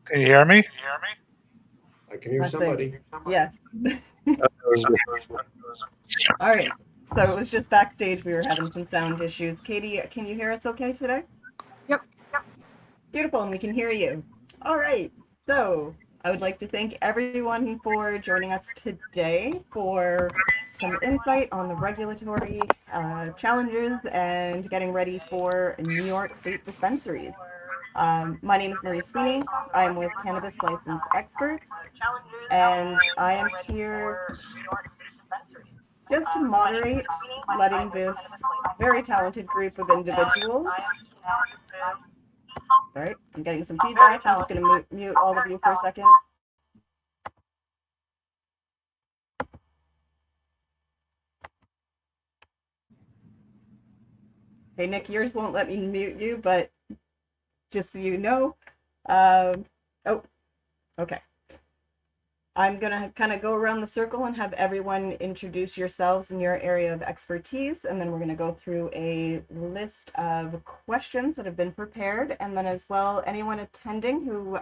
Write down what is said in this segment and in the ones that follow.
Can you hear me? I can hear Let's see. somebody. Yes. It was All right. So it was just backstage. We were having some sound issues. Katie, can you hear us okay today? Yep. Beautiful, and we can hear you. All right. So I would like to thank everyone for joining us today for some insight on the regulatory challenges and getting ready for New York State dispensaries. My name is Marie Sweeney. I'm with Cannabis License Experts, and I am here just to moderate, letting this very talented group of individuals. All right, I'm getting some feedback. I'm just going to mute all of you for a second. Hey, Nick, yours won't let me mute you, but just so you know. Oh, okay. I'm going to kind of go around the circle and have everyone introduce yourselves and your area of expertise, and then we're going to go through a list of questions that have been prepared, and then as well, anyone attending who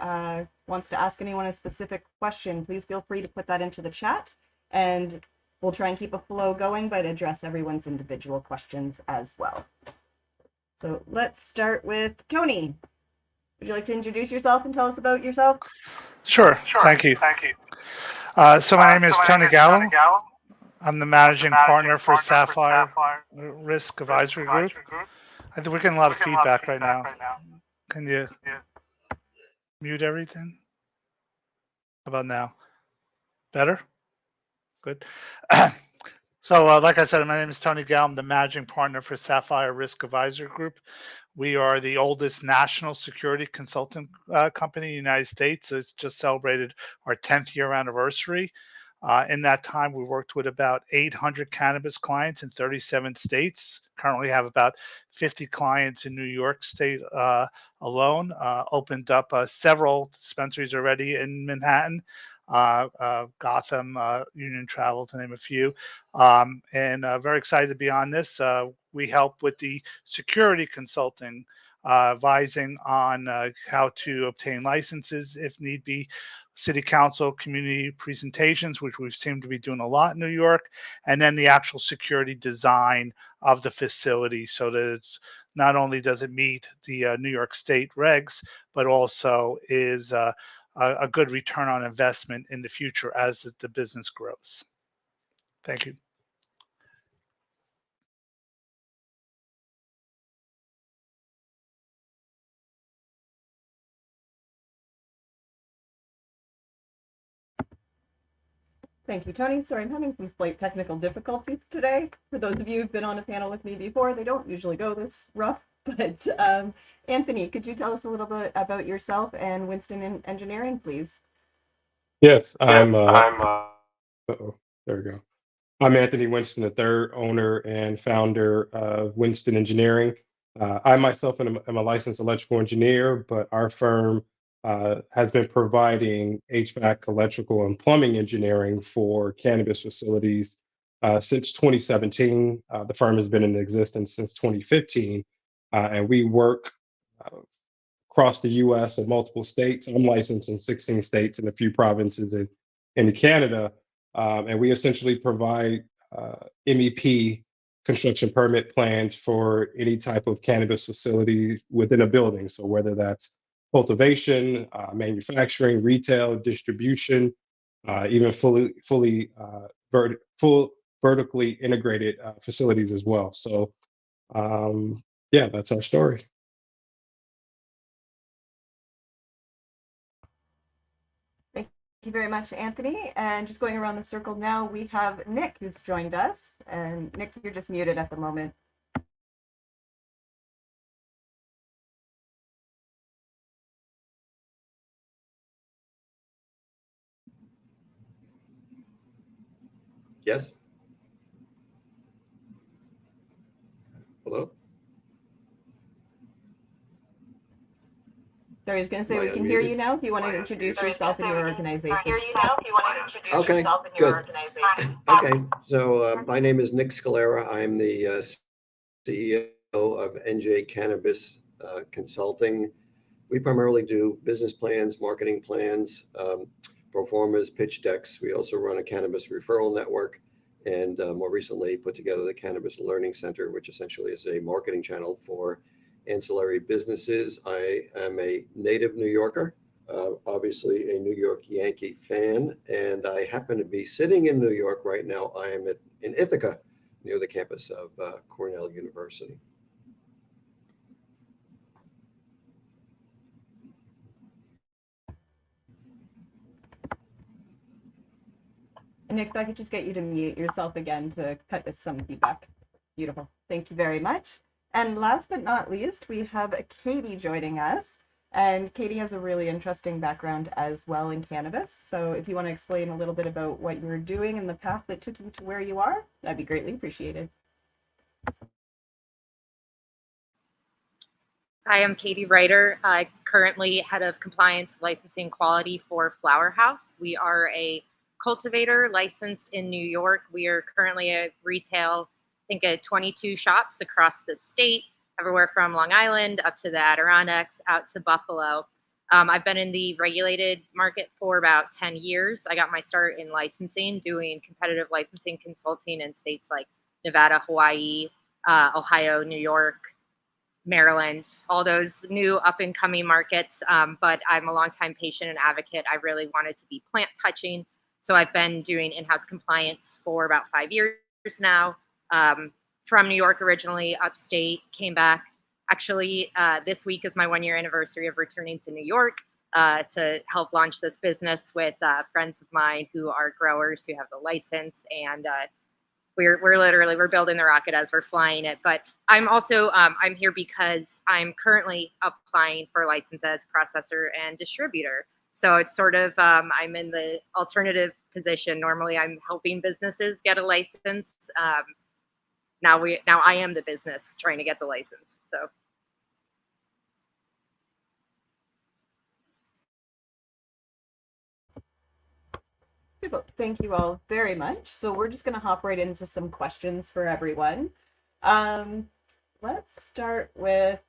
wants to ask anyone a specific question, please feel free to put that into the chat, and we'll try and keep a flow going, but address everyone's individual questions as well. So let's start with Tony. Would you like to introduce yourself and tell us about yourself? Sure. Thank you. So my name is Tony Gallo. I'm the managing partner for Sapphire Risk Advisory Group. I think we're getting a lot of feedback right now. Can you mute everything? How about now? Better? Good. So, like I said, my name is Tony Gallo. I'm the managing partner for Sapphire Risk Advisory Group. We are the oldest national security consultant company in the United States. It's just celebrated our 10th year anniversary. In that time, we worked with about 800 cannabis clients in 37 states. Currently have about 50 clients in New York State alone. Opened up several dispensaries already in Manhattan, Gotham, Union Travel, to name a few. And very excited to be on this. We help with the security consulting, advising on how to obtain licenses if need be, city council community presentations, which we seem to be doing a lot in New York, and then the actual security design of the facility so that it's not only does it meet the New York State regs, but also is a good return on investment in the future as the business grows. Thank you. Thank you, Tony. Sorry, I'm having some slight technical difficulties today. For those of you who've been on a panel with me before, they don't usually go this rough. But Anthony, could you tell us a little bit about yourself and Winston Engineering, please? Yes, there we go. I'm Anthony Winston III, owner and founder of Winston Engineering. I myself am a licensed electrical engineer, but our firm has been providing HVAC, electrical, and plumbing engineering for cannabis facilities since 2017. The firm has been in existence since 2015, and we work across the US and multiple states. I'm licensed in 16 states and a few provinces in Canada. And we essentially provide MEP construction permit plans for any type of cannabis facility within a building. So whether that's cultivation, manufacturing, retail, distribution, even full vertically integrated facilities as well. So yeah, that's our story. Thank you very much, Anthony. And just going around the circle now, we have Nick who's joined us. And Nick, you're just muted at the moment. Yes? Hello? Sorry, I was going to say we can hear you now if you want to introduce yourself and your organization. Okay, good. Okay, so my name is Nick Scalera. I'm the CEO of NJ Cannabis Consulting. We primarily do business plans, marketing plans, pro formas, pitch decks. We also run a cannabis referral network, and more recently put together the Cannabis Learning Center, which essentially is a marketing channel for ancillary businesses. I am a native New Yorker, obviously a New York Yankee fan, and I happen to be sitting in New York right now. I am in Ithaca, near the campus of Cornell University. Nick, if I could just get you to mute yourself again to cut this some feedback. Beautiful. Thank you very much. And last but not least, we have Katie joining us. And Katie has a really interesting background as well in cannabis. So if you want to explain a little bit about what you were doing and the path that took you to where you are, that'd be greatly appreciated. Hi, I'm Katie Ryder, currently head of compliance, licensing, quality for Flower House. We are a cultivator licensed in New York. We are currently a retail, I think at 22 shops across the state, everywhere from Long Island up to the Adirondacks, out to Buffalo. I've been in the regulated market for about 10 years. I got my start in licensing, doing competitive licensing consulting in states like Nevada, Hawaii, Ohio, New York, Maryland, all those new up and coming markets. But I'm a longtime patient and advocate. I really wanted to be plant touching. So I've been doing in-house compliance for about 5 years now. From New York originally, upstate, came back. Actually, this week is my 1-year anniversary of returning to New York to help launch this business with friends of mine who are growers who have the license, and we're building the rocket as we're flying it. But I'm also I'm here because I'm currently applying for license as processor and distributor. So it's sort of I'm in the alternative position. Normally, I'm helping businesses get a license. Now I am the business trying to get the license. So. Thank you all very much. So we're just going to hop right into some questions for everyone. Let's start with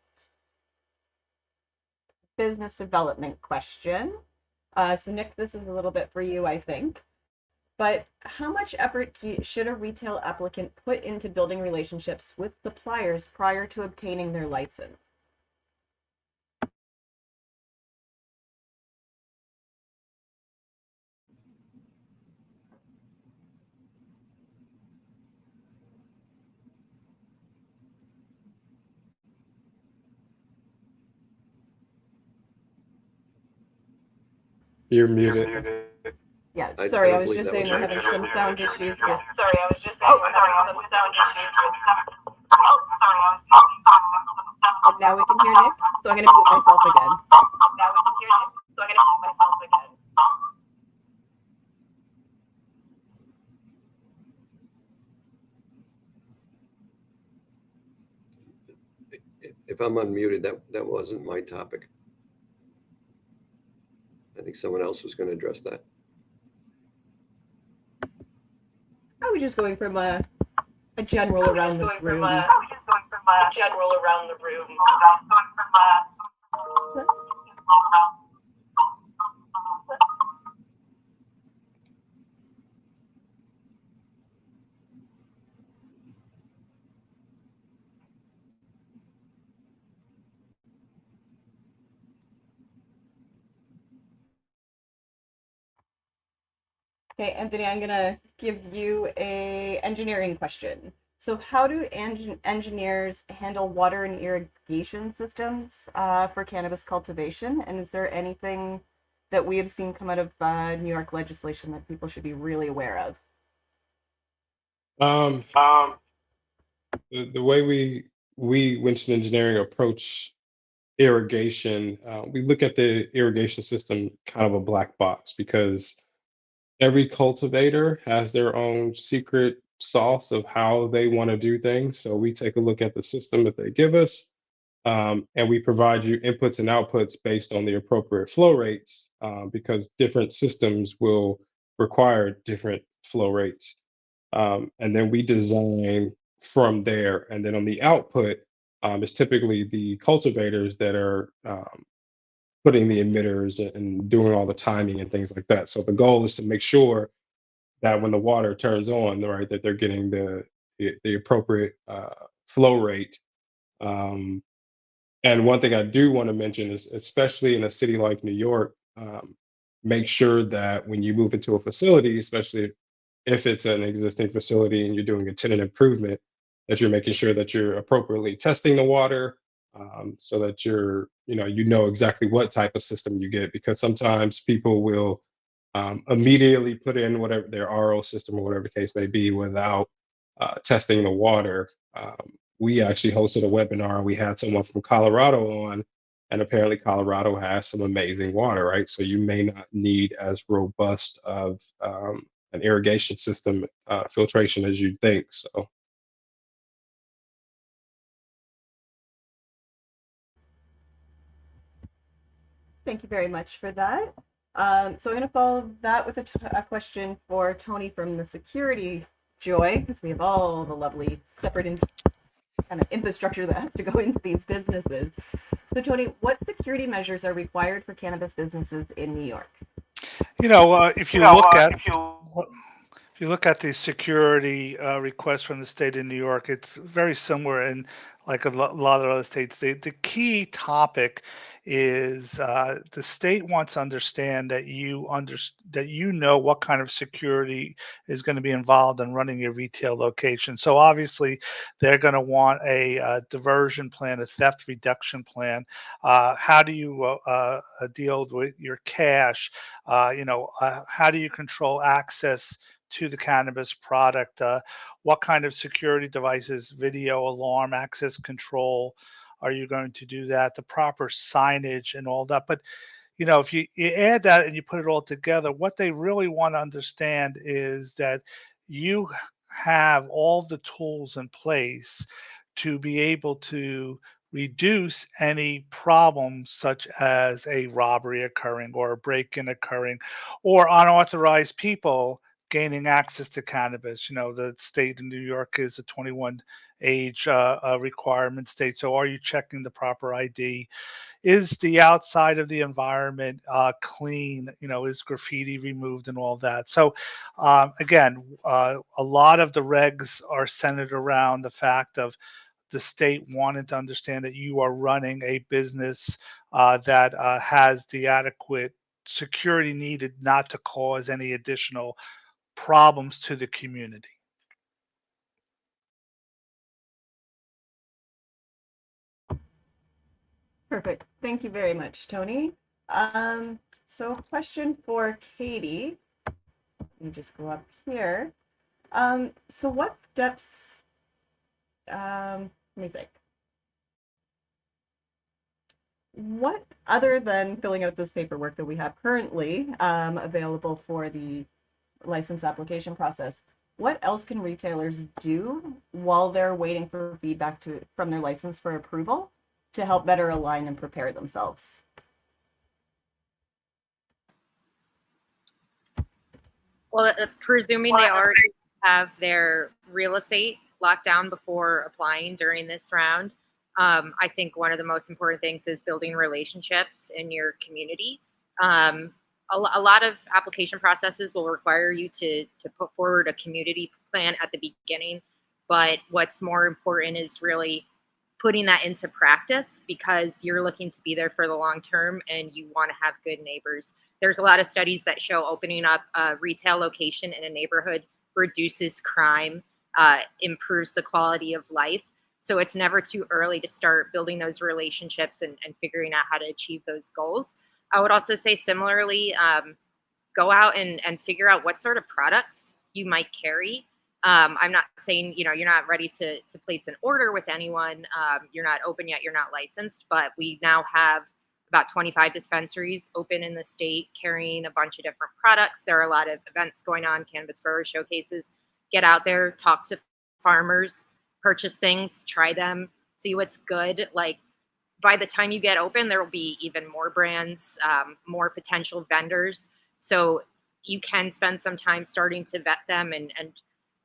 business development question. So Nick, this is a little bit for you, I think. But how much effort should a retail applicant put into building relationships with suppliers prior to obtaining their license? You're muted. Yeah, I sorry, I don't was believe just that saying was we're right. having some sound issues with. Sorry, I was just saying we're having some sound issues with. And now we can hear Nick, so I'm going to mute myself again. Now we can hear you, so I'm going to mute myself again. If I'm unmuted, that wasn't my topic. I think someone else was going to address that. I was just going from a general around the room. A general around the room. Okay, Anthony, I'm gonna give you a engineering question. So how do engineers handle water and irrigation systems for cannabis cultivation? And is there anything that we have seen come out of New York legislation that people should be really aware of? The way we Winston Engineering approach irrigation, we look at the irrigation system kind of a black box, because every cultivator has their own secret sauce of how they want to do things. So we take a look at the system that they give us, and we provide you inputs and outputs based on the appropriate flow rates, because different systems will require different flow rates. And then we design from there. And then on the output, it's typically the cultivators that are putting the emitters and doing all the timing and things like that. So the goal is to make sure that when the water turns on, right, that they're getting the appropriate flow rate. Um, and one thing I do want to mention is, especially in a city like New York, make sure that when you move into a facility, especially if it's an existing facility and you're doing a tenant improvement, that you're making sure that you're appropriately testing the water, so that you know exactly what type of system you get, because sometimes people will immediately put in whatever their RO system or whatever the case may be without testing the water. We actually hosted a webinar. We had someone from Colorado on, and apparently Colorado has some amazing water, right? So you may not need as robust of an irrigation system filtration as you think. So Thank you very much for that. So I'm going to follow that with a question for Tony from the security joy, because we have all the lovely separate kind of infrastructure that has to go into these businesses. So Tony, what security measures are required for cannabis businesses in New York? If you look at the security request from the state of New York, it's very similar in like a lot of other states. The key topic is the state wants to understand that that you know what kind of security is going to be involved in running your retail location. So obviously, they're going to want a diversion plan, a theft reduction plan. How do you deal with your cash? How do you control access to the cannabis product? What kind of security devices, video alarm, access control are you going to do that? The proper signage and all that. But if you add that and you put it all together, what they really want to understand is that you have all the tools in place to be able to reduce any problems such as a robbery occurring or a break-in occurring or unauthorized people gaining access to cannabis. The state of New York is a 21 age requirement state. So are you checking the proper ID? Is the outside of the environment clean? Is graffiti removed and all that? So again, a lot of the regs are centered around the fact of the state wanted to understand that you are running a business that has the adequate security needed not to cause any additional problems to the community. Perfect. Thank you very much, Tony. So a question for Katie. Let me just go up here. So what steps, let me think. What, other than filling out this paperwork that we have currently available for the license application process, what else can retailers do while they're waiting for feedback from their license for approval to help better align and prepare themselves? Well, presuming they already have their real estate locked down before applying during this round, I think one of the most important things is building relationships in your community. A lot of application processes will require you to put forward a community plan at the beginning, but what's more important is really putting that into practice, because you're looking to be there for the long term and you want to have good neighbors. There's a lot of studies that show opening up a retail location in a neighborhood reduces crime, improves the quality of life. So it's never too early to start building those relationships and figuring out how to achieve those goals. I would also say similarly, go out and figure out what sort of products you might carry. I'm not saying, you're not ready to place an order with anyone. You're not open yet, you're not licensed, but we now have about 25 dispensaries open in the state carrying a bunch of different products. There are a lot of events going on, cannabis grower showcases. Get out there, talk to farmers, purchase things, try them, see what's good. Like, by the time you get open, there will be even more brands, more potential vendors. So you can spend some time starting to vet them. And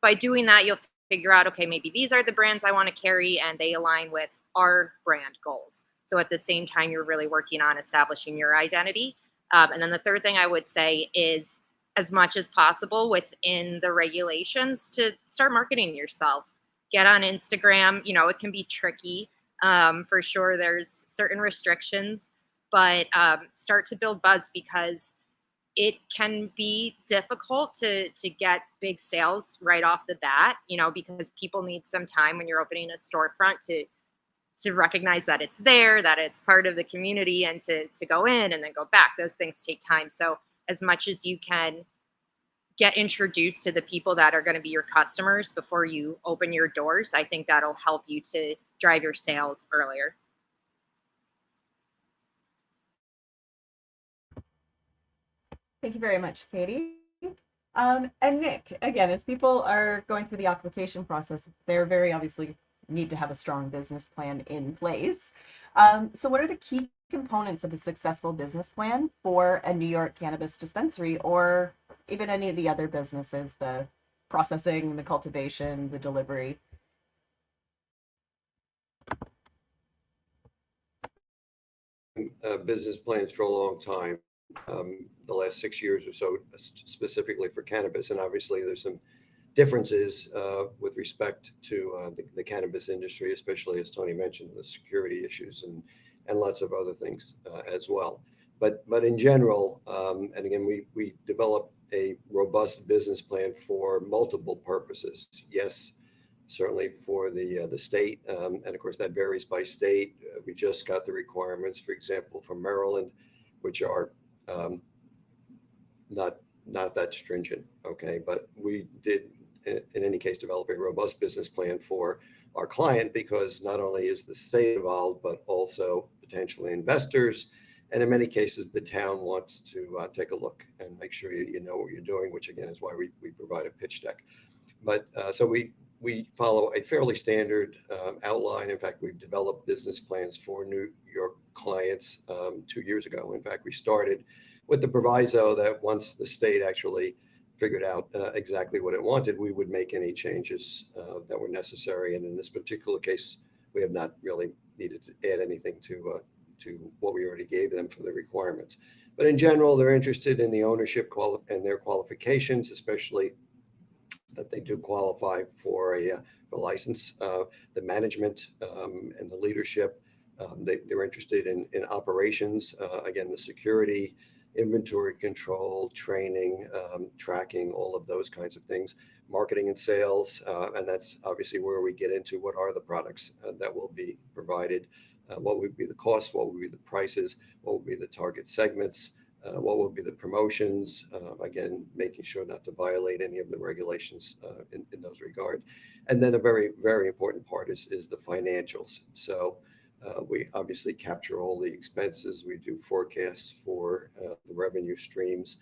by doing that, you'll figure out, okay, maybe these are the brands I want to carry and they align with our brand goals. So at the same time, you're really working on establishing your identity. And then the third thing I would say is, as much as possible within the regulations, to start marketing yourself. Get on Instagram. You know, it can be tricky. For sure, there's certain restrictions, but start to build buzz, because it can be difficult to get big sales right off the bat, you know, because people need some time when you're opening a storefront to recognize that it's there, that it's part of the community, and to go in and then go back. Those things take time. So as much as you can, get introduced to the people that are going to be your customers before you open your doors. I think that'll help you to drive your sales earlier. Thank you very much, Katie. And Nick, again, as people are going through the application process, they're very obviously need to have a strong business plan in place. So what are the key components of a successful business plan for a New York cannabis dispensary, or even any of the other businesses, the processing, the cultivation, the delivery? Business plans for a long time, the last 6 years or so, specifically for cannabis. And obviously there's some differences with respect to the cannabis industry, especially, as Tony mentioned, the security issues and lots of other things as well. But in general, and again, we develop a robust business plan for multiple purposes. Yes, certainly for the state, and of course that varies by state. We just got the requirements, for example, from Maryland, which are not that stringent. Okay, but we did, in any case, develop a robust business plan for our client, because not only is the state involved, but also potentially investors, and in many cases the town wants to take a look and make sure you know what you're doing, which again is why we provide a pitch deck. But so we follow a fairly standard outline. In fact, we've developed business plans for New York clients 2 years ago. In fact, we started with the proviso that once the state actually figured out exactly what it wanted, we would make any changes that were necessary. And in this particular case, we have not really needed to add anything to what we already gave them for the requirements. But in general, they're interested in the ownership and their qualifications, especially that they do qualify for a license, the management and the leadership. They're interested in operations, again, the security, inventory control, training, tracking, all of those kinds of things, marketing and sales. And that's obviously where we get into what are the products that will be provided, what would be the cost, what would be the prices, what would be the target segments, what will be the promotions, again, making sure not to violate any of the regulations in those regards. And then a very, very important part is the financials. So we obviously capture all the expenses. We do forecasts for the revenue streams.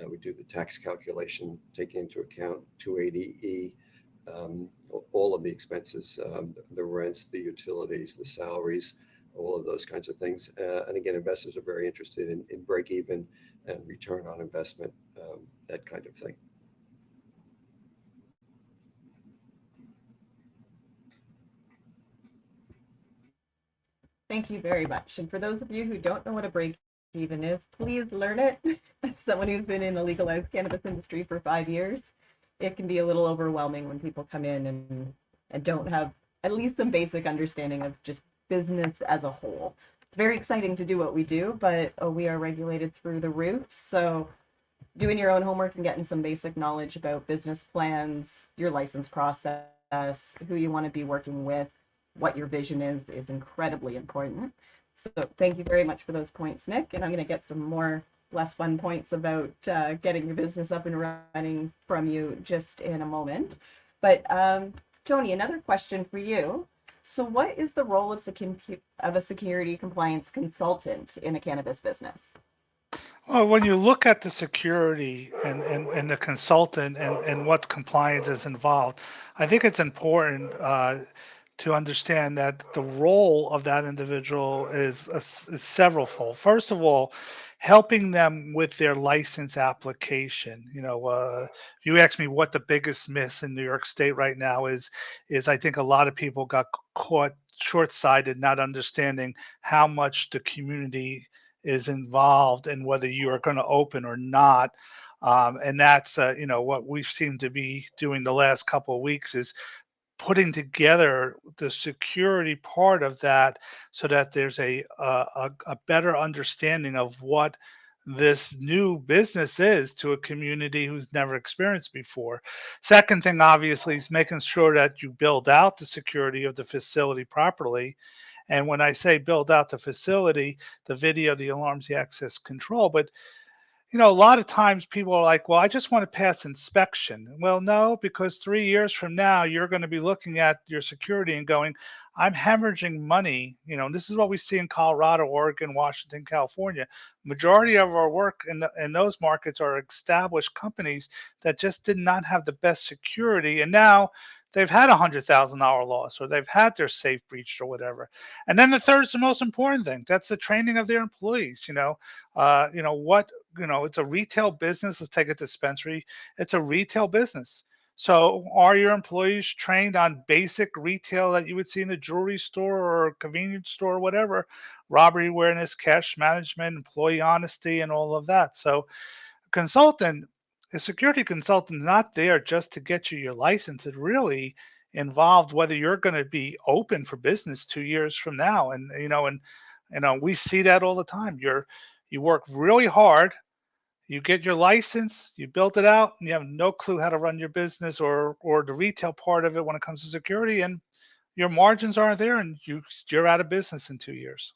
We do the tax calculation, taking into account 280E, all of the expenses, the rents, the utilities, the salaries, all of those kinds of things. And again, investors are very interested in break even and return on investment, that kind of thing. Thank you very much. And for those of you who don't know what a break even is, please learn it. As someone who's been in the legalized cannabis industry for 5 years, it can be a little overwhelming when people come in and don't have at least some basic understanding of just business as a whole. It's very exciting to do what we do, but we are regulated through the roof. So doing your own homework and getting some basic knowledge about business plans, your license process, who you want to be working with, what your vision is incredibly important. So thank you very much for those points, Nick. And I'm going to get some more less fun points about getting your business up and running from you just in a moment. But Tony, another question for you. So what is the role of a security compliance consultant in a cannabis business? Well, when you look at the security and the consultant and what compliance is involved, I think it's important to understand that the role of that individual is severalfold. First of all, helping them with their license application. If you ask me what the biggest miss in New York State right now is I think a lot of people got caught short-sighted, not understanding how much the community is involved in whether you are going to open or not. And that's what we seem to be doing the last couple of weeks is putting together the security part of that so that there's a better understanding of what this new business is to a community who's never experienced before. Second thing, obviously, is making sure that you build out the security of the facility properly. And when I say build out the facility, the video, the alarms, the access control, but a lot of times people are like, well, I just want to pass inspection. Well, no, because 3 years from now, you're going to be looking at your security and going, I'm hemorrhaging money. And this is what we see in Colorado, Oregon, Washington, California. Majority of our work in those markets are established companies that just did not have the best security. And now they've had $100,000 loss or they've had their safe breached or whatever. And then the third is the most important thing. That's the training of their employees. It's a retail business. Let's take a dispensary. It's a retail business. So are your employees trained on basic retail that you would see in a jewelry store or a convenience store or whatever, robbery awareness, cash management, employee honesty, and all of that? So a security consultant is not there just to get you your license. It really involved whether you're going to be open for business 2 years from now. And we see that all the time. You work really hard, you get your license, you built it out, and you have no clue how to run your business or the retail part of it when it comes to security, and your margins aren't there, and you're out of business in 2 years.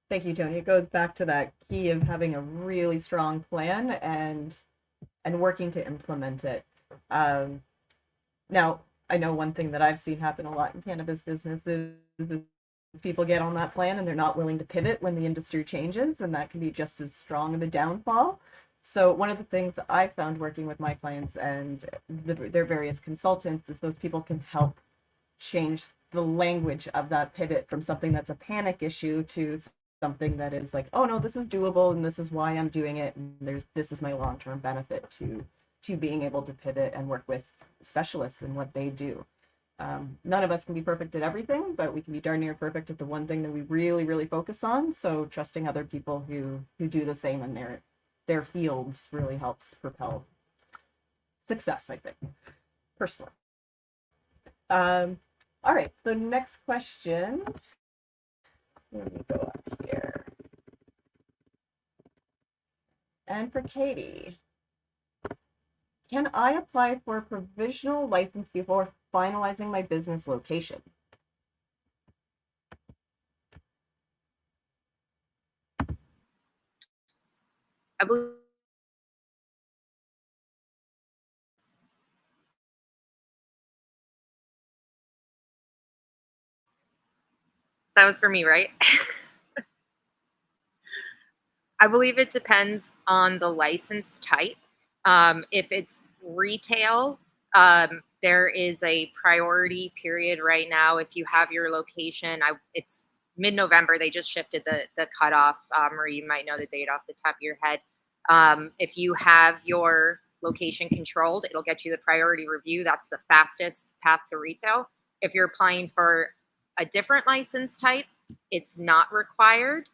Thank you, Tony. It goes back to that key of having a really strong plan and working to implement it. Now, I know one thing that I've seen happen a lot in cannabis businesses is people get on that plan and they're not willing to pivot when the industry changes, and that can be just as strong of a downfall. So one of the things that I found working with my clients and their various consultants is those people can help change the language of that pivot from something that's a panic issue to something that is like, oh no, this is doable and this is why I'm doing it, and this is my long-term benefit to being able to pivot and work with specialists in what they do. None of us can be perfect at everything, but we can be darn near perfect at the one thing that we really, really focus on. So trusting other people who do the same in their fields really helps propel success, I think, personally. All right, so next question. Let me go up here. And for Katie, can I apply for a provisional license before finalizing my business location? I believe that was for me, right? I believe it depends on the license type. If it's retail, there is a priority period right now. If you have your location, it's mid-November. They just shifted the cutoff, or you might know the date off the top of your head. If you have your location controlled, it'll get you the priority review. That's the fastest path to retail. If you're applying for a different license type, it's not required.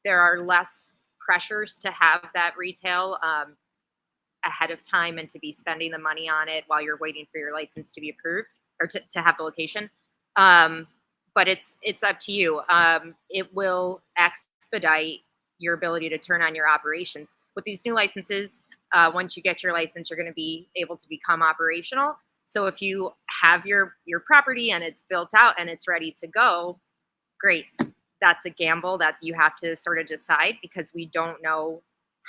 There are less pressures to have that retail ahead of time and to be spending the money on it while you're waiting for your license to be approved or to have the location. But it's up to you. It will expedite your ability to turn on your operations. With these new licenses, once you get your license, you're going to be able to become operational. So if you have your property and it's built out and it's ready to go, great. That's a gamble that you have to sort of decide because we don't know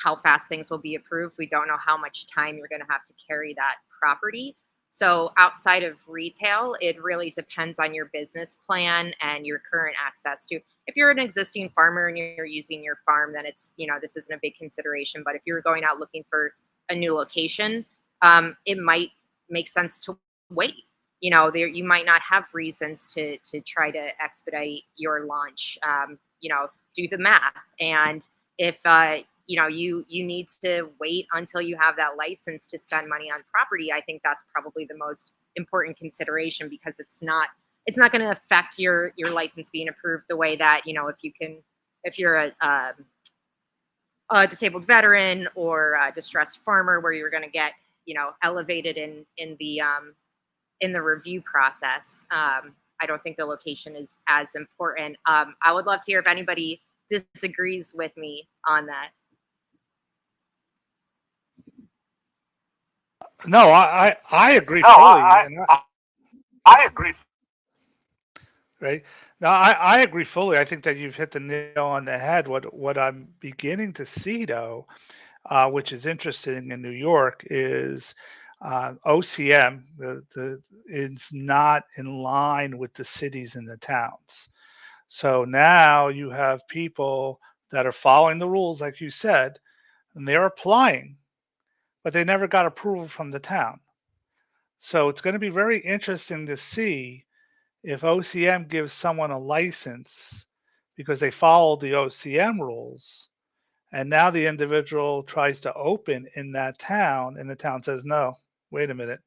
how fast things will be approved. We don't know how much time you're going to have to carry that property. So outside of retail, it really depends on your business plan and your current access to. If you're an existing farmer and you're using your farm, then it's, this isn't a big consideration. But if you're going out looking for a new location, it might make sense to wait. You might not have reasons to try to expedite your launch. Do the math. And if you need to wait until you have that license to spend money on property. I think that's probably the most important consideration, because it's not going to affect your license being approved the way that, if you're a disabled veteran or a distressed farmer, where you're going to get, elevated in the review process. I don't think the location is as important. I would love to hear if anybody disagrees with me on that. No, I agree fully. I agree. Right. No, I agree fully. I think that you've hit the nail on the head. What I'm beginning to see, though, which is interesting in New York, is OCM is not in line with the cities and the towns. So now you have people that are following the rules, like you said, and they're applying, but they never got approval from the town. So it's going to be very interesting to see if OCM gives someone a license because they followed the OCM rules, and now the individual tries to open in that town, and the town says, no, wait a minute,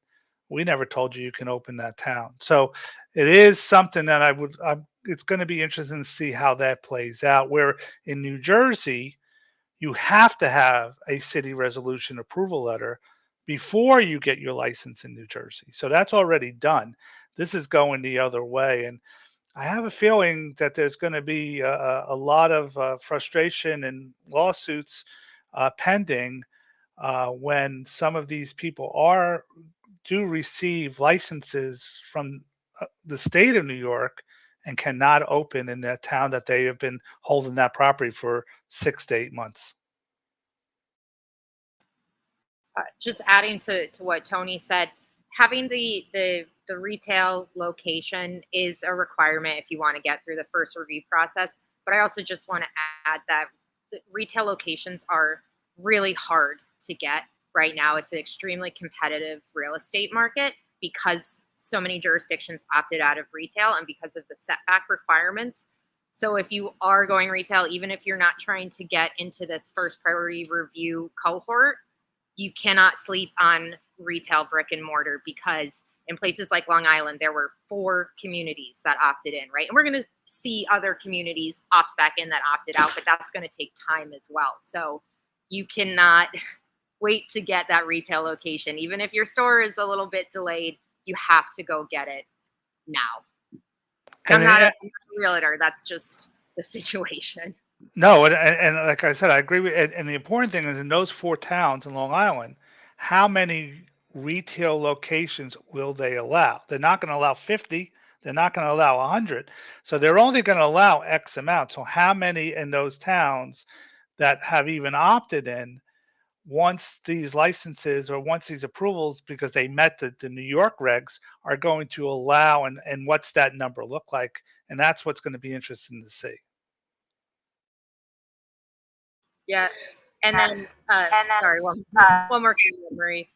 we never told you you can open that town. So it is something that it's going to be interesting to see how that plays out. Where in New Jersey, you have to have a city resolution approval letter before you get your license in New Jersey. So that's already done. This is going the other way. And I have a feeling that there's going to be a lot of frustration and lawsuits pending when some of these people do receive licenses from the state of New York and cannot open in that town that they have been holding that property for 6 to 8 months. Just adding to what Tony said, having the retail location is a requirement if you want to get through the first review process. But I also just want to add that retail locations are really hard to get right now. It's an extremely competitive real estate market because so many jurisdictions opted out of retail and because of the setback requirements. So if you are going retail, even if you're not trying to get into this first priority review cohort, you cannot sleep on retail brick and mortar, because in places like Long Island, there were 4 communities that opted in, right? And we're going to see other communities opt back in that opted out, but that's going to take time as well. So you cannot wait to get that retail location. Even if your store is a little bit delayed, you have to go get it now. And I'm not a realtor. That's just the situation. No, and like I said, I agree with. And the important thing is, in those 4 towns in Long Island, how many retail locations will they allow? They're not going to allow 50. They're not going to allow 100. So they're only going to allow X amount. So how many in those towns that have even opted in, once these licenses or once these approvals, because they met the New York regs, are going to allow, and what's that number look like? And that's what's going to be interesting to see. Yeah. And then, sorry, one more comment, Marie.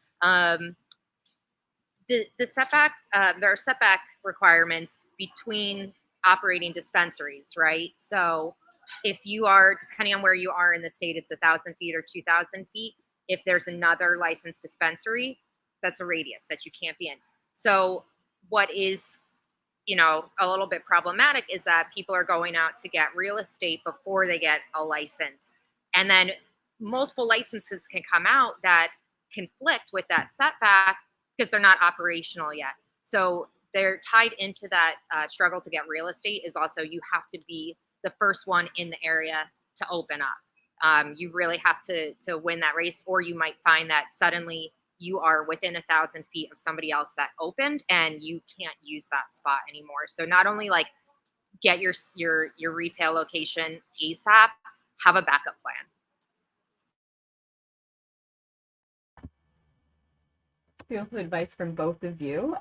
The setback, there are setback requirements between operating dispensaries, right? So if you are, depending on where you are in the state, it's 1,000 feet or 2,000 feet. If there's another licensed dispensary, that's a radius that you can't be in. So what is, a little bit problematic is that people are going out to get real estate before they get a license. And then multiple licenses can come out that conflict with that setback because they're not operational yet. So they're tied into that struggle to get real estate is also, you have to be the first one in the area to open up. You really have to win that race, or you might find that suddenly you are within 1,000 feet of somebody else that opened and you can't use that spot anymore. So not only like get your retail location ASAP, have a backup plan. Beautiful advice from both of you.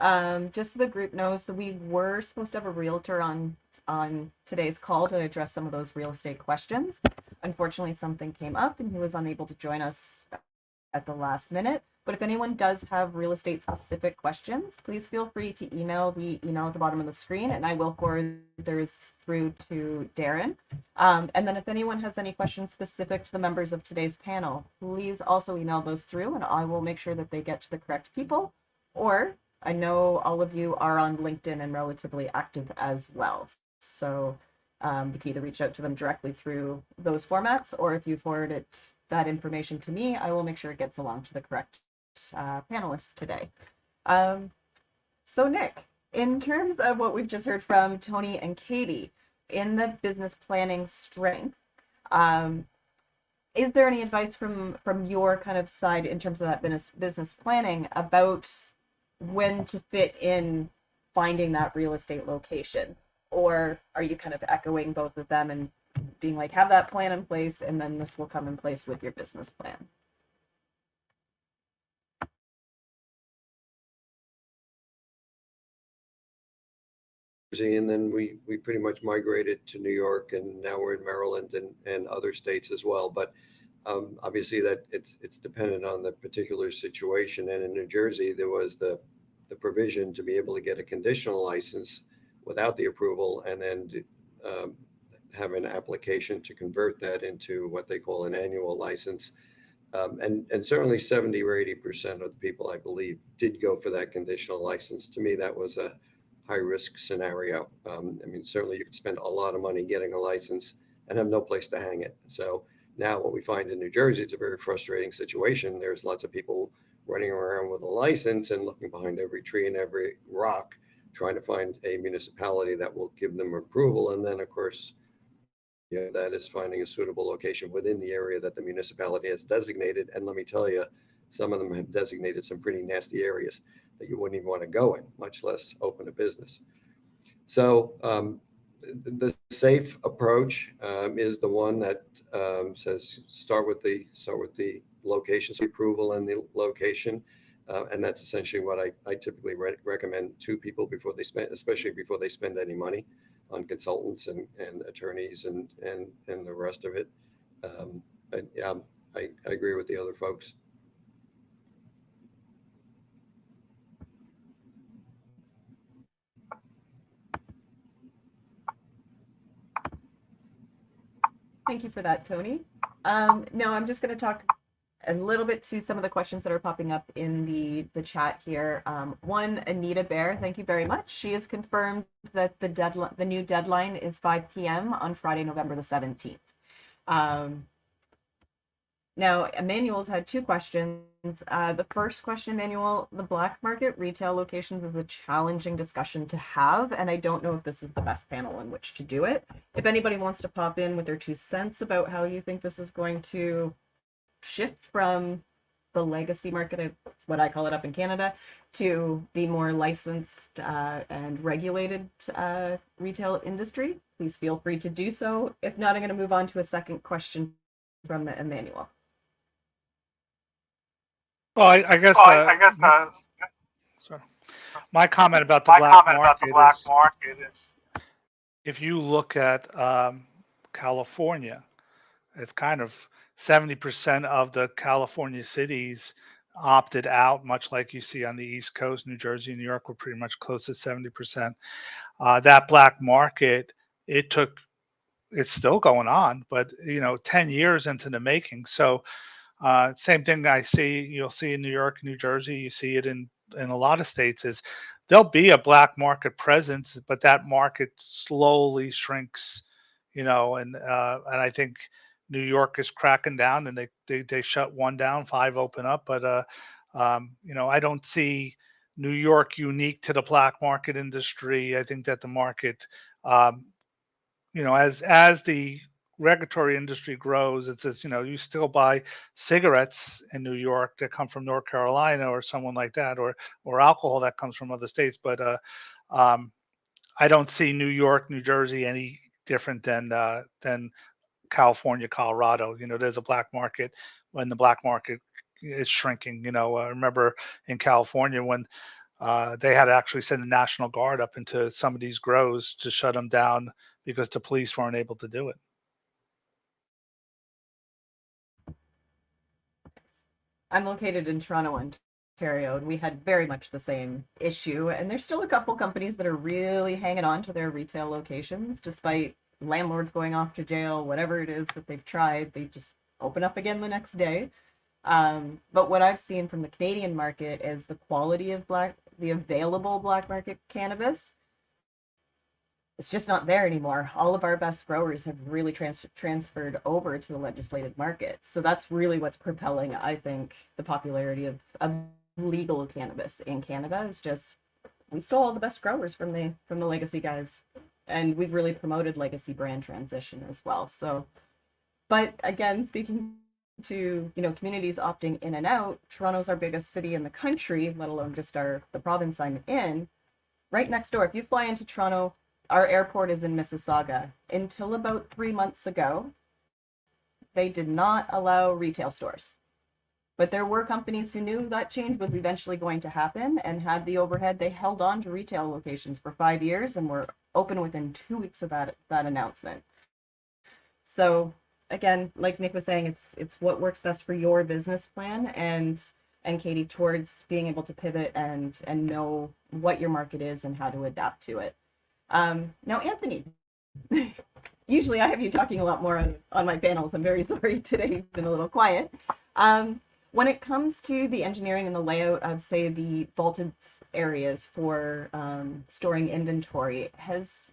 Just so the group knows, that we were supposed to have a realtor on today's call to address some of those real estate questions. Unfortunately, something came up and he was unable to join us at the last minute. But if anyone does have real estate specific questions, please feel free to email the email at the bottom of the screen, and I will forward those through to Darren. And then if anyone has any questions specific to the members of today's panel, please also email those through, and I will make sure that they get to the correct people. Or I know all of you are on LinkedIn and relatively active as well. So you can either reach out to them directly through those formats, or if you forward that information to me, I will make sure it gets along to the correct panelists today. So Nick, in terms of what we've just heard from Tony and Katie, in the business planning strength, is there any advice from your kind of side in terms of that business planning about when to fit in finding that real estate location? Or are you kind of echoing both of them and being like, have that plan in place and then this will come in place with your business plan? And then we pretty much migrated to New York, and now we're in Maryland and other states as well. But obviously that it's dependent on the particular situation. And in New Jersey, there was the provision to be able to get a conditional license without the approval, and then have an application to convert that into what they call an annual license. And certainly 70 or 80% of the people, I believe, did go for that conditional license. To me, that was a high risk scenario. I mean, certainly you could spend a lot of money getting a license and have no place to hang it. So now what we find in New Jersey, it's a very frustrating situation. There's lots of people running around with a license and looking behind every tree and every rock, trying to find a municipality that will give them approval. And then, of course, that is finding a suitable location within the area that the municipality has designated. And let me tell you, some of them have designated some pretty nasty areas that you wouldn't even want to go in, much less open a business. So the safe approach is the one that says start with the location, so approval and the location. And that's essentially what I typically recommend to people before they spend, especially before they spend any money on consultants and attorneys and the rest of it. Yeah, I agree with the other folks. Thank you for that, Tony. Now I'm just going to talk a little bit to some of the questions that are popping up in the chat here. One, Anita Bear, thank you very much. She has confirmed that the new deadline is 5 p.m. on Friday, November the 17th. Now, Emmanuel's had two questions. The first question, Emmanuel, the black market retail locations is a challenging discussion to have, and I don't know if this is the best panel in which to do it. If anybody wants to pop in with their 2 cents about how you think this is going to shift from the legacy market, it's what I call it up in Canada, to the more licensed and regulated retail industry, please feel free to do so. If not, I'm going to move on to a second question from Emmanuel. Well, I guess sorry. My comment about the black market is if you look at California, it's kind of 70% of the California cities opted out, much like you see on the East Coast. New Jersey and New York were pretty much close to 70%. That black market, it's still going on, but 10 years into the making. So same thing you'll see in New York, New Jersey, you see it in a lot of states, is there'll be a black market presence, but that market slowly shrinks, and I think New York is cracking down, and they shut one down, 5 open up, but I don't see New York unique to the black market industry. I think that the market, as the regulatory industry grows, it's as you still buy cigarettes in New York that come from North Carolina or someone like that, or alcohol that comes from other states. But I don't see New York, New Jersey any different than California, Colorado. There's a black market when the black market is shrinking. I remember in California when they had to actually send the National Guard up into some of these grows to shut them down because the police weren't able to do it. I'm located in Toronto, Ontario, and we had very much the same issue. And there's still a couple companies that are really hanging on to their retail locations, despite landlords going off to jail, whatever it is that they've tried, they just open up again the next day. But what I've seen from the Canadian market is the quality of the available black market cannabis. It's just not there anymore. All of our best growers have really transferred over to the legislated market. So that's really what's propelling, I think, the popularity of legal cannabis in Canada. Is just we stole all the best growers from the legacy guys, and we've really promoted legacy brand transition as well. So, but again, speaking to communities opting in and out, Toronto's our biggest city in the country, let alone just the province I'm in. Right next door, if you fly into Toronto, our airport is in Mississauga. Until about 3 months ago, they did not allow retail stores. But there were companies who knew that change was eventually going to happen and had the overhead. They held on to retail locations for 5 years and were open within 2 weeks of that announcement. So again, like Nick was saying, it's what works best for your business plan, and Katie, towards being able to pivot and know what your market is and how to adapt to it. Now, Anthony, usually I have you talking a lot more on my panels. I'm very sorry today, you've been a little quiet. When it comes to the engineering and the layout of, say, the vaulted areas for storing inventory, has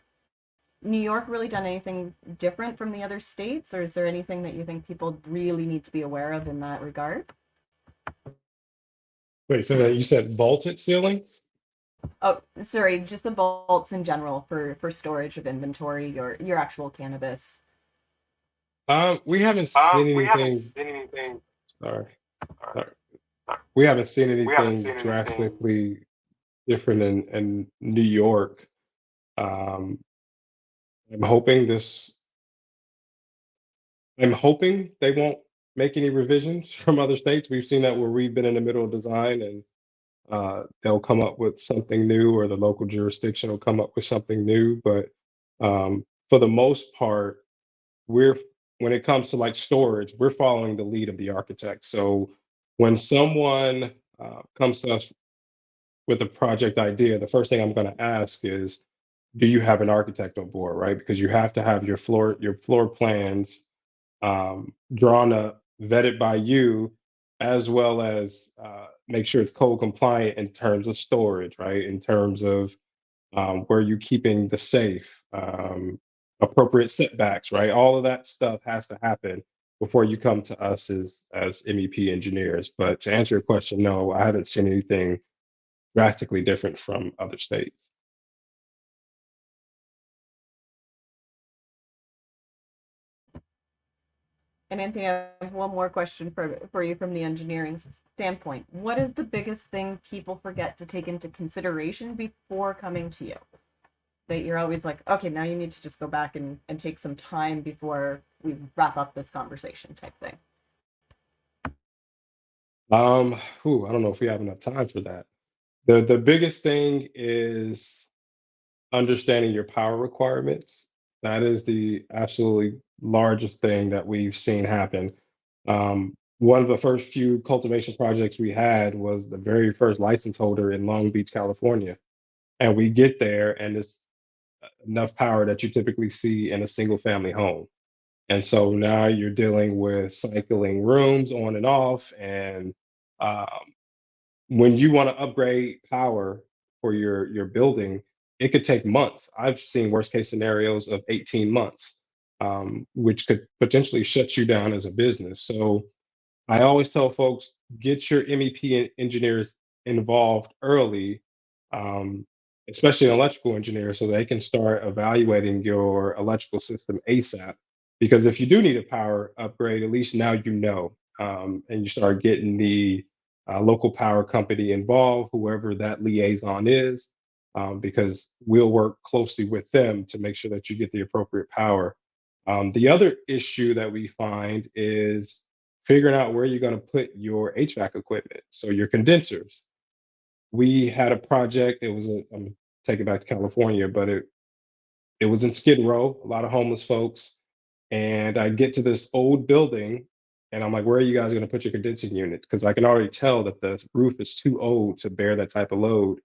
New York really done anything different from the other states, or is there anything that you think people really need to be aware of in that regard? Wait, so you said vaulted ceilings? Oh, sorry, just the vaults in general for storage of inventory, your actual cannabis. We haven't seen We haven't anything. seen anything. Sorry. Sorry. We haven't seen We haven't anything seen anything. drastically different in New York. Um, I'm hoping this. I'm hoping they won't make any revisions from other states. We've seen that where we've been in the middle of design, and they'll come up with something new, or the local jurisdiction will come up with something new. But for the most part, we're when it comes to like storage, we're following the lead of the architect. So when someone comes to us with a project idea, the first thing I'm going to ask is, do you have an architect on board, right? Because you have to have your floor plans drawn up, vetted by you, as well as make sure it's code compliant in terms of storage, right? In terms of where you're keeping the safe, appropriate setbacks, right? All of that stuff has to happen before you come to us as MEP engineers. But to answer your question, no, I haven't seen anything drastically different from other states. And Anthony, I have one more question for you from the engineering standpoint. What is the biggest thing people forget to take into consideration before coming to you? That you're always like, okay, now you need to just go back and take some time before we wrap up this conversation type thing. I don't know if we have enough time for that. The biggest thing is understanding your power requirements. That is the absolutely largest thing that we've seen happen. One of the first few cultivation projects we had was the very first license holder in Long Beach, California. And we get there and it's enough power that you typically see in a single family home. And so now you're dealing with cycling rooms on and off. And um, when you want to upgrade power for your building, it could take months. I've seen worst case scenarios of 18 months, which could potentially shut you down as a business. So I always tell folks, get your MEP engineers involved early, um, especially an electrical engineer, so they can start evaluating your electrical system ASAP. Because if you do need a power upgrade, at least now you know, and you start getting the local power company involved, whoever that liaison is, because we'll work closely with them to make sure that you get the appropriate power. The other issue that we find is figuring out where you're going to put your HVAC equipment. So your condensers. We had a project. I'm taking it back to California, but it was in Skid Row. A lot of homeless folks, and I get to this old building, And I'm like, where are you guys going to put your condensing units? Because I can already tell that the roof is too old to bear that type of load.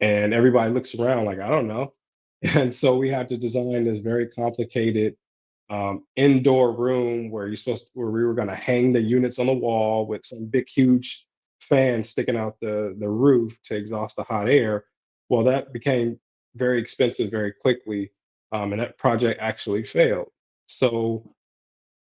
And everybody looks around like, I don't know. And so we had to design this very complicated indoor room where where we were going to hang the units on the wall with some big, huge fan sticking out the roof to exhaust the hot air. Well, that became very expensive very quickly, and that project actually failed. So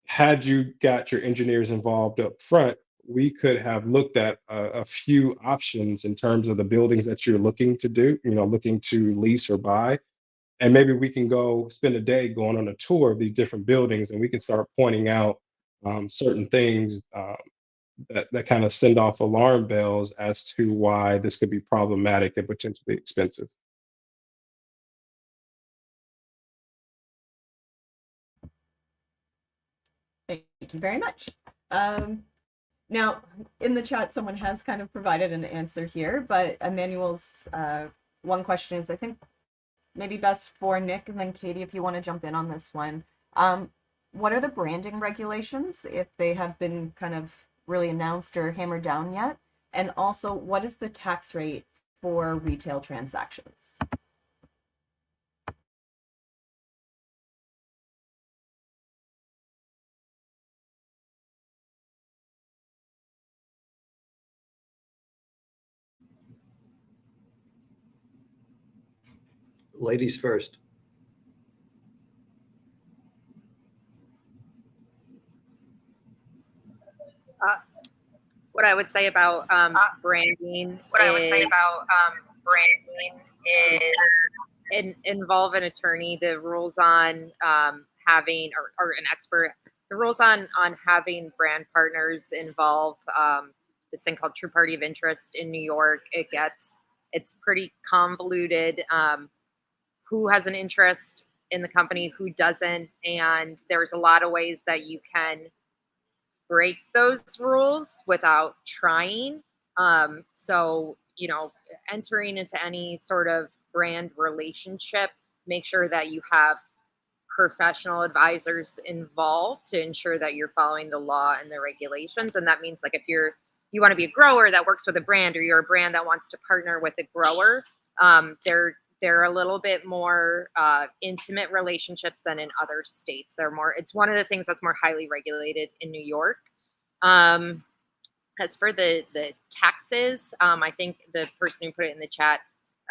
had you got your engineers involved up front, we could have looked at a few options in terms of the buildings that you're looking to do, looking to lease or buy. And maybe we can go spend a day going on a tour of these different buildings, and we can start pointing out certain things that kind of send off alarm bells as to why this could be problematic and potentially expensive. Thank you very much. Now, in the chat, someone has kind of provided an answer here, but Emmanuel's one question is, I think, maybe best for Nick, and then Katie, if you want to jump in on this one. What are the branding regulations, if they have been kind of really announced or hammered down yet? And also, what is the tax rate for retail transactions? Ladies first. What I would say about branding is involve an attorney. The rules on having or an expert. The rules on having brand partners involve this thing called true party of interest in New York. It's pretty convoluted. Who has an interest in the company, who doesn't, and there's a lot of ways that you can break those rules without trying. So, entering into any sort of brand relationship, make sure that you have professional advisors involved to ensure that you're following the law and the regulations. And that means, like, if you want to be a grower that works with a brand, or you're a brand that wants to partner with a grower, they're a little bit more intimate relationships than in other states. It's one of the things that's more highly regulated in New York. As for the taxes, I think the person who put it in the chat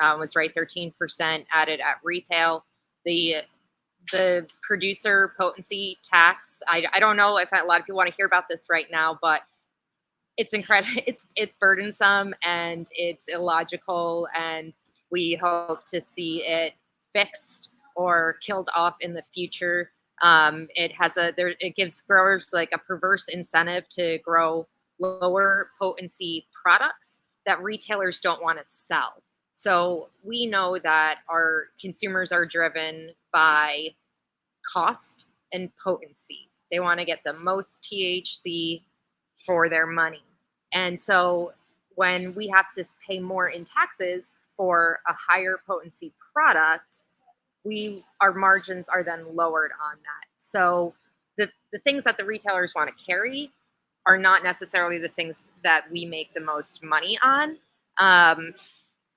was right. 13% added at retail. The producer potency tax. I don't know if a lot of people want to hear about this right now, but it's incredible. It's burdensome and it's illogical, and we hope to see it fixed or killed off in the future. It gives growers like a perverse incentive to grow lower potency products that retailers don't want to sell. So we know that our consumers are driven by cost and potency. They want to get the most THC for their money. And so when we have to pay more in taxes for a higher potency product, our margins are then lowered on that. So the things that the retailers want to carry are not necessarily the things that we make the most money on.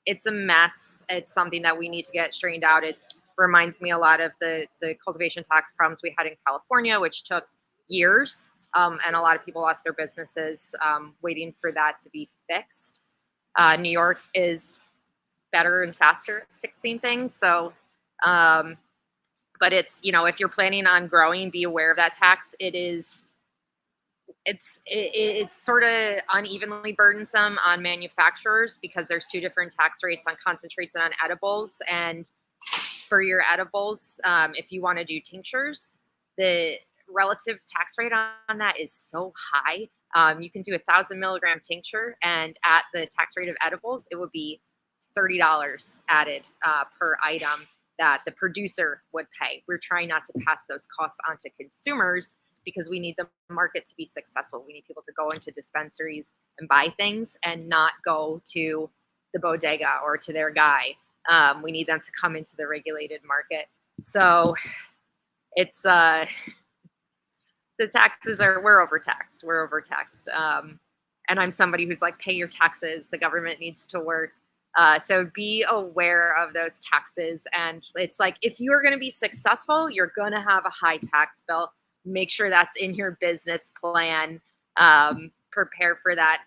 It's a mess. It's something that we need to get straightened out. It reminds me a lot of the cultivation tax problems we had in California, which took years, and a lot of people lost their businesses waiting for that to be fixed. New York is better and faster at fixing things. So, but it's, if you're planning on growing, be aware of that tax. It's sort of unevenly burdensome on manufacturers because there's two different tax rates on concentrates and on edibles. And for your edibles, if you want to do tinctures, the relative tax rate on that is so high. You can do 1,000 milligram tincture, and at the tax rate of edibles, it would be $30 added per item that the producer would pay. We're trying not to pass those costs on to consumers because we need the market to be successful. We need people to go into dispensaries and buy things and not go to the bodega or to their guy. We need them to come into the regulated market. So it's the the taxes we're overtaxed. We're overtaxed. And I'm somebody who's like, pay your taxes. The government needs to work. So be aware of those taxes. And it's like, if you're going to be successful, you're going to have a high tax bill. Make sure that's in your business plan. Prepare for that.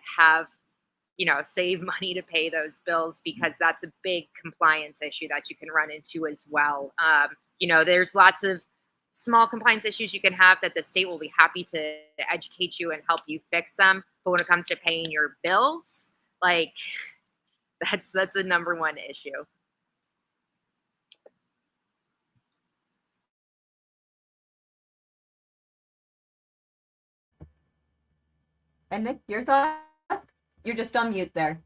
Save money to pay those bills, because that's a big compliance issue that you can run into as well. There's lots of small compliance issues you can have that the state will be happy to educate you and help you fix them. But when it comes to paying your bills, like that's the number one issue. And Nick, your thoughts? You're just on mute there.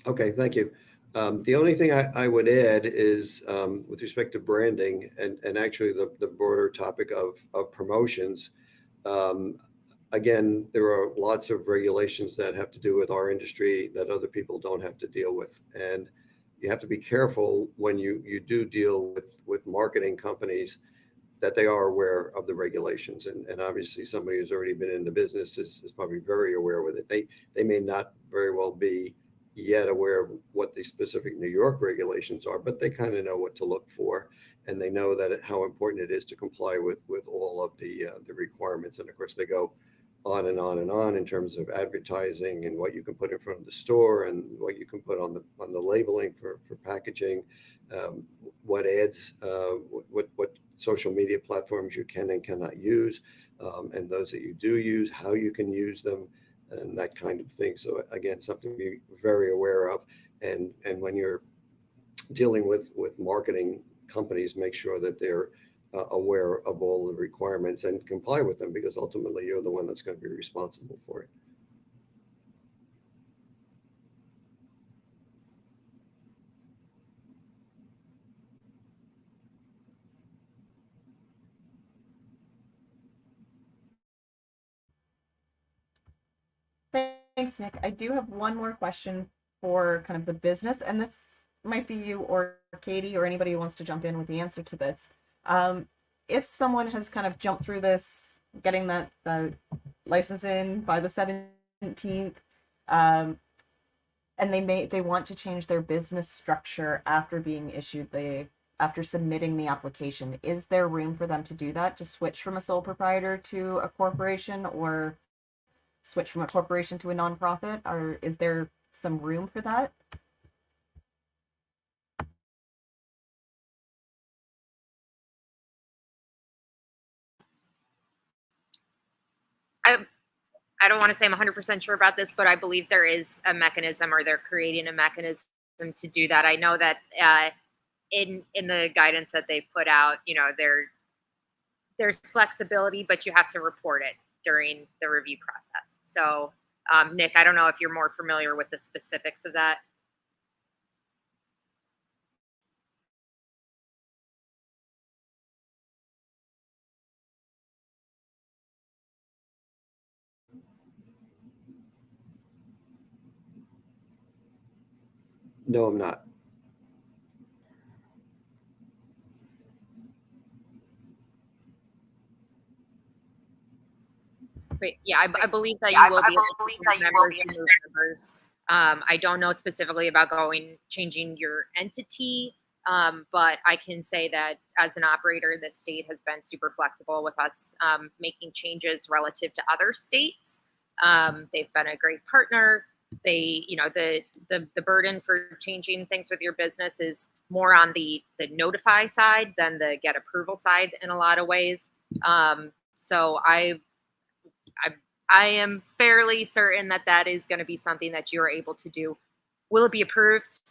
Okay, thank you. The only thing I would add is with respect to branding and actually the broader topic of promotions. Again, there are lots of regulations that have to do with our industry that other people don't have to deal with. And you have to be careful when you do deal with marketing companies that they are aware of the regulations. And obviously somebody who's already been in the business is probably very aware with it. They may not very well be yet aware of what the specific New York regulations are, but they kind of know what to look for. And they know that how important it is to comply with all of the requirements. And of course they go on and on and on in terms of advertising and what you can put in front of the store and what you can put on the labeling for packaging, what ads, what social media platforms you can and cannot use, and those that you do use, how you can use them, and that kind of thing. So again, something to be very aware of. And when you're dealing with marketing companies, make sure that they're aware of all the requirements and comply with them, because ultimately you're the one that's going to be responsible for it. Thanks, Nick. I do have one more question for kind of the business, and this might be you or Katie or anybody who wants to jump in with the answer to this. If someone has kind of jumped through this, getting that license in by the 17th, and they want to change their business structure after being issued after submitting the application, is there room for them to do that, to switch from a sole proprietor to a corporation, or switch from a corporation to a nonprofit? Or is there some room for that? I don't want to say I'm 100% sure about this, but I believe there is a mechanism, or they're creating a mechanism to do that. I know that in the guidance that they put out, there's flexibility, but you have to report it during the review process. So, Nick, I don't know if you're more familiar with the specifics of that. No, I'm not. But yeah, I believe that you will be members. I don't know specifically about changing your entity, but I can say that as an operator, the state has been super flexible with us making changes relative to other states. They've been a great partner. The burden for changing things with your business is more on the notify side than the get approval side in a lot of ways. So I am fairly certain that is going to be something that you're able to do. Will it be approved?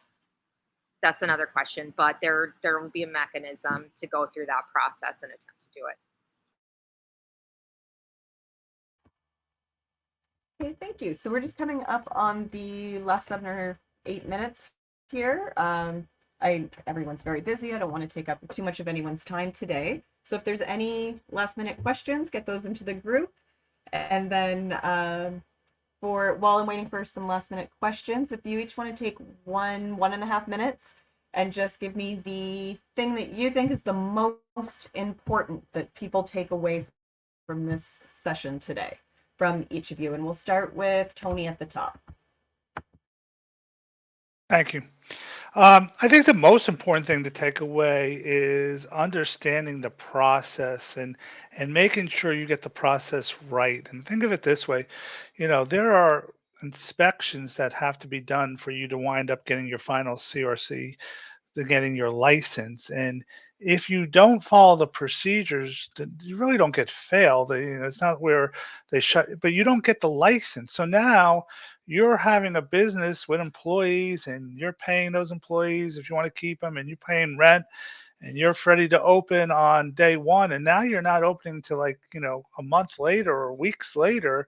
That's another question, but there will be a mechanism to go through that process and attempt to do it. Okay, thank you. So we're just coming up on the last 7 or 8 minutes here. Everyone's very busy. I don't want to take up too much of anyone's time today. So if there's any last minute questions, get those into the group. And then while I'm waiting for some last minute questions, if you each want to take 1.5 minutes and just give me the thing that you think is the most important that people take away from this session today from each of you. And we'll start with Tony at the top. Thank you. I think the most important thing to take away is understanding the process and making sure you get the process right. And think of it this way, there are inspections that have to be done for you to wind up getting your final CRC, to getting your license. And if you don't follow the procedures, then you really don't get failed. It's not where they shut, but you don't get the license. So now you're having a business with employees and you're paying those employees if you want to keep them, and you're paying rent, and you're ready to open on day one. And now you're not opening till like, a month later or weeks later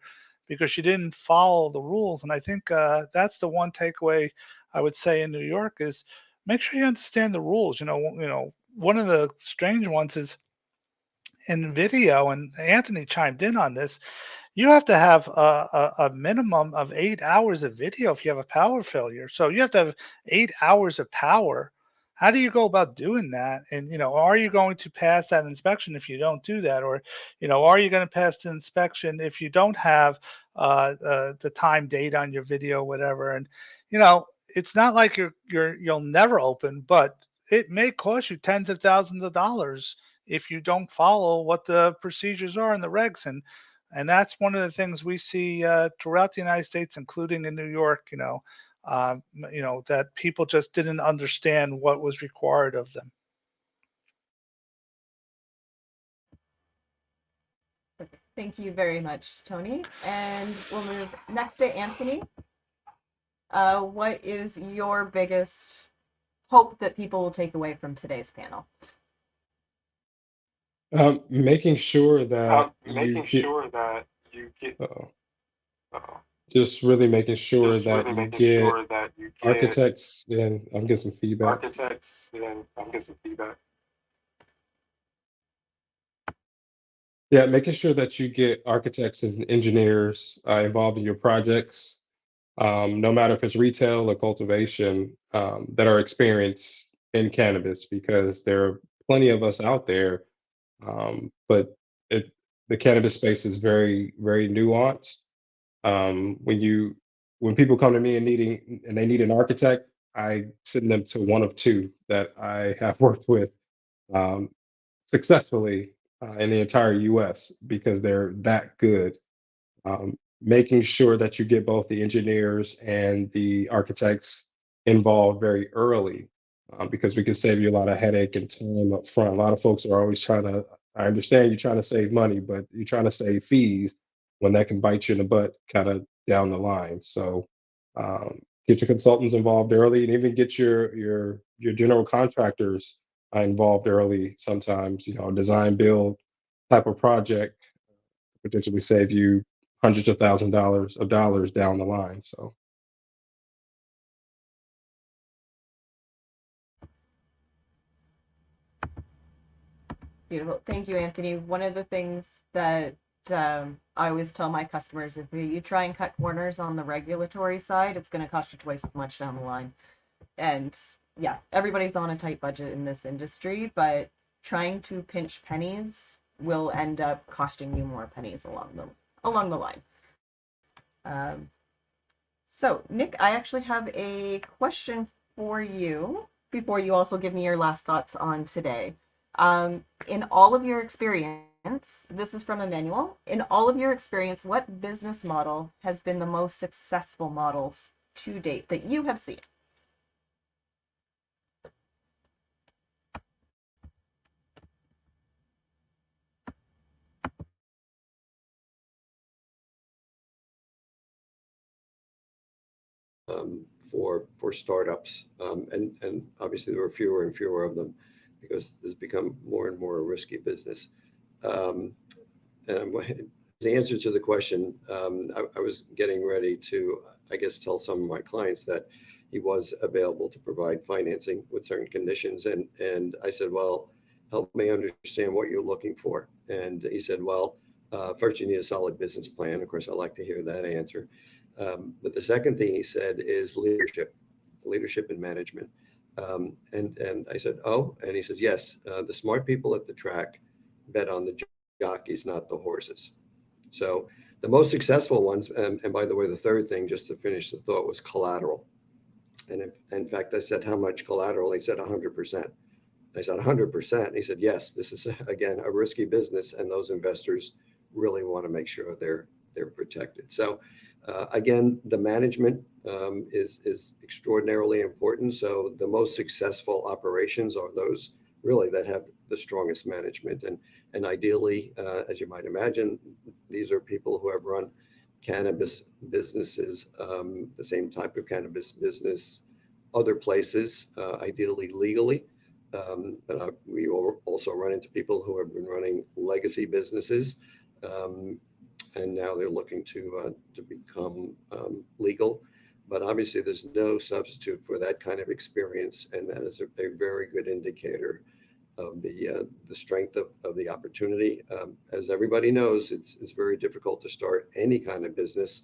because you didn't follow the rules. And I think that's the one takeaway I would say in New York is make sure you understand the rules. One of the strange ones is in video, and Anthony chimed in on this. You have to have a minimum of 8 hours of video if you have a power failure. So you have to have 8 hours of power. How do you go about doing that? And, are you going to pass that inspection if you don't do that? Or, are you going to pass the inspection if you don't have the time date on your video, whatever? And, it's not like you'll never open, but it may cost you tens of thousands of dollars if you don't follow what the procedures are and the regs. And that's one of the things we see throughout the United States, including in New York. That people just didn't understand what was required of them. Thank you very much, Tony. And we'll move next to Anthony. What is your biggest hope that people will take away from today's panel? Making sure that you get just really making sure just that really you making get sure that you get architects, and I'm getting some feedback. architects, and I'm getting some feedback. Yeah, making sure that you get architects and engineers involved in your projects, no matter if it's retail or cultivation, that are experienced in cannabis, because there are plenty of us out there, but the cannabis space is very, very nuanced. When people come to me and they need an architect, I send them to one of two that I have worked with um, successfully in the entire U.S. because they're that good. Making sure that you get both the engineers and the architects involved very early, because we can save you a lot of headache and time up front. A lot of folks are always trying to, I understand you're trying to save money, but you're trying to save fees when that can bite you in the butt kind of down the line. So get your consultants involved early, and even get your general contractors involved early. Sometimes, design build type of project potentially save you hundreds of dollars down the line. So Beautiful. Thank you, Anthony. One of the things that I always tell my customers, if you try and cut corners on the regulatory side, it's going to cost you twice as much down the line. And yeah, everybody's on a tight budget in this industry, but trying to pinch pennies will end up costing you more pennies along the line. So, Nick, I actually have a question for you before you also give me your last thoughts on today. In all of your experience, this is from Emmanuel. In all of your experience, what business model has been the most successful models to date that you have seen? For startups, and obviously there were fewer and fewer of them because this has become more and more a risky business. And the answer to the question, I was getting ready to, I guess, tell some of my clients that he was available to provide financing with certain conditions, and I said, well, help me understand what you're looking for. And he said, well, first you need a solid business plan. Of course, I like to hear that answer. But the second thing he said is leadership and management. And I said, oh, and he says, yes, the smart people at the track bet on the jockeys, not the horses. So the most successful ones, and by the way, the third thing, just to finish the thought, was collateral. And in fact, I said, how much collateral? He said 100%. I said 100%. He said, yes, this is, again, a risky business, and those investors really want to make sure they're protected. So again, the management is extraordinarily important. So the most successful operations are those really that have the strongest management. And ideally, as you might imagine, these are people who have run cannabis businesses, the same type of cannabis business, other places, ideally legally. But we also run into people who have been running legacy businesses, and now they're looking to become legal. But obviously, there's no substitute for that kind of experience, and that is a very good indicator of the strength of the opportunity. As everybody knows, it's very difficult to start any kind of business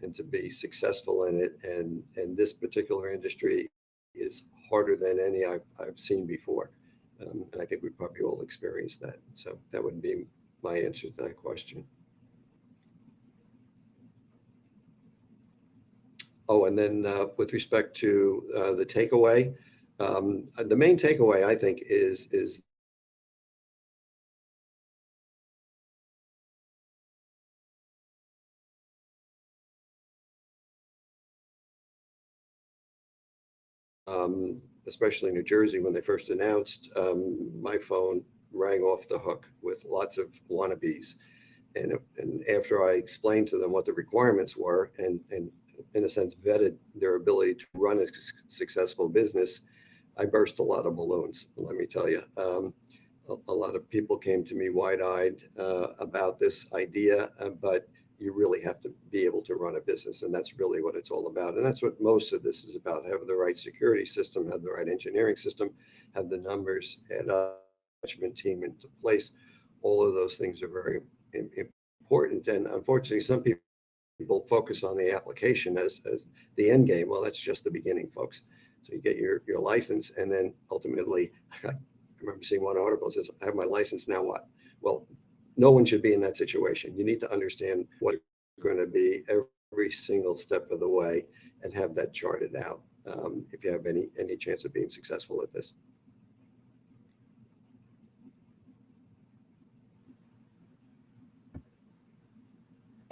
and to be successful in it. And this particular industry is harder than any I've seen before. And I think we probably all experienced that. So that would be my answer to that question. Oh, and then with respect to the takeaway, the main takeaway, I think, is especially in New Jersey, when they first announced, my phone rang off the hook with lots of wannabes. And after I explained to them what the requirements were and in a sense vetted their ability to run a successful business, I burst a lot of balloons, let me tell you. A lot of people came to me wide-eyed about this idea, but you really have to be able to run a business, and that's really what it's all about. And that's what most of this is about: have the right security system, have the right engineering system, have the numbers and management team into place. All of those things are very important. And unfortunately, some people focus on the application as the end game. Well, that's just the beginning, folks. So you get your license, and then ultimately, I remember seeing one article that says, I have my license, now what? Well, no one should be in that situation. You need to understand what it's going to be every single step of the way and have that charted out if you have any chance of being successful at this.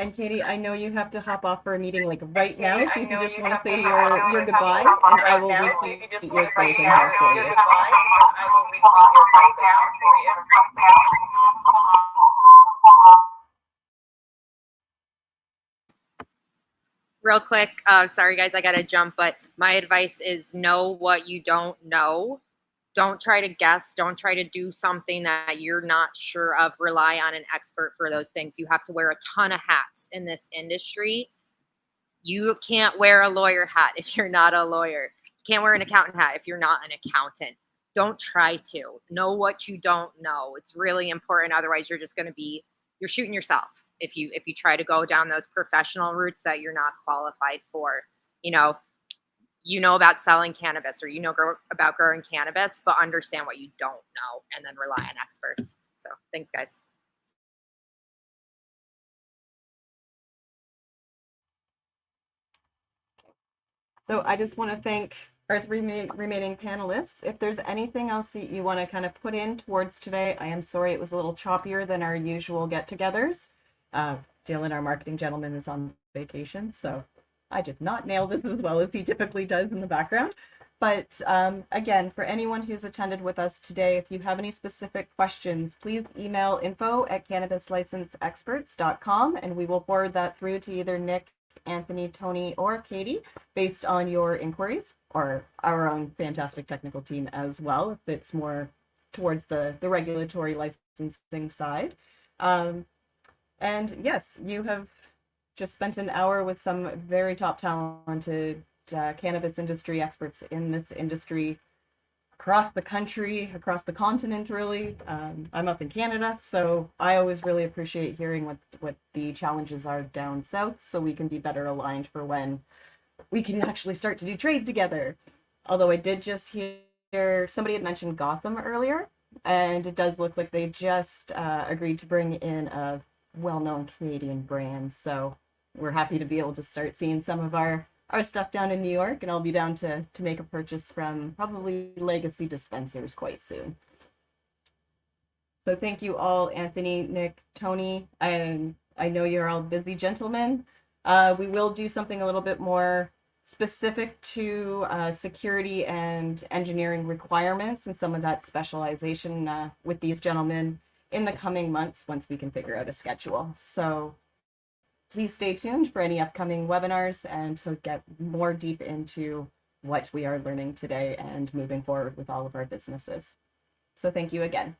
And Katie, I know you have to hop off for a meeting like right now, so if you just want to say your goodbye, and I will repeat your closing here for you. Real quick, sorry guys, I gotta jump, but my advice is know what you don't know. Don't try to guess. Don't try to do something that you're not sure of. Rely on an expert for those things. You have to wear a ton of hats in this industry. You can't wear a lawyer hat if you're not a lawyer. You can't wear an accountant hat if you're not an accountant. Don't try to. Know what you don't know. It's really important. Otherwise, you're just going to be, you're shooting yourself if you try to go down those professional routes that you're not qualified for. You know about selling cannabis, or about growing cannabis, but understand what you don't know and then rely on experts. So thanks, guys. So I just want to thank our three remaining panelists. If there's anything else that you want to kind of put in towards today, I am sorry it was a little choppier than our usual get-togethers. Dylan, our marketing gentleman, is on vacation, so I did not nail this as well as he typically does in the background. But again, for anyone who's attended with us today, if you have any specific questions, please email info@cannabislicenseexperts.com, and we will forward that through to either Nick, Anthony, Tony, or Katie based on your inquiries, or our own fantastic technical team as well, if it's more towards the regulatory licensing side. And yes, you have just spent an hour with some very top talented cannabis industry experts in this industry. across the country, across the continent, really. I'm up in Canada, so I always really appreciate hearing what the challenges are down south, so we can be better aligned for when we can actually start to do trade together. Although I did just hear somebody had mentioned Gotham earlier, and it does look like they just agreed to bring in a well-known Canadian brand. So we're happy to be able to start seeing some of our stuff down in New York, and I'll be down to make a purchase from probably Legacy Dispensers quite soon. So thank you all, Anthony, Nick, Tony, and I know you're all busy gentlemen. We will do something a little bit more specific to security and engineering requirements and some of that specialization with these gentlemen in the coming months once we can figure out a schedule. So please stay tuned for any upcoming webinars and to get more deep into what we are learning today and moving forward with all of our businesses. So thank you again.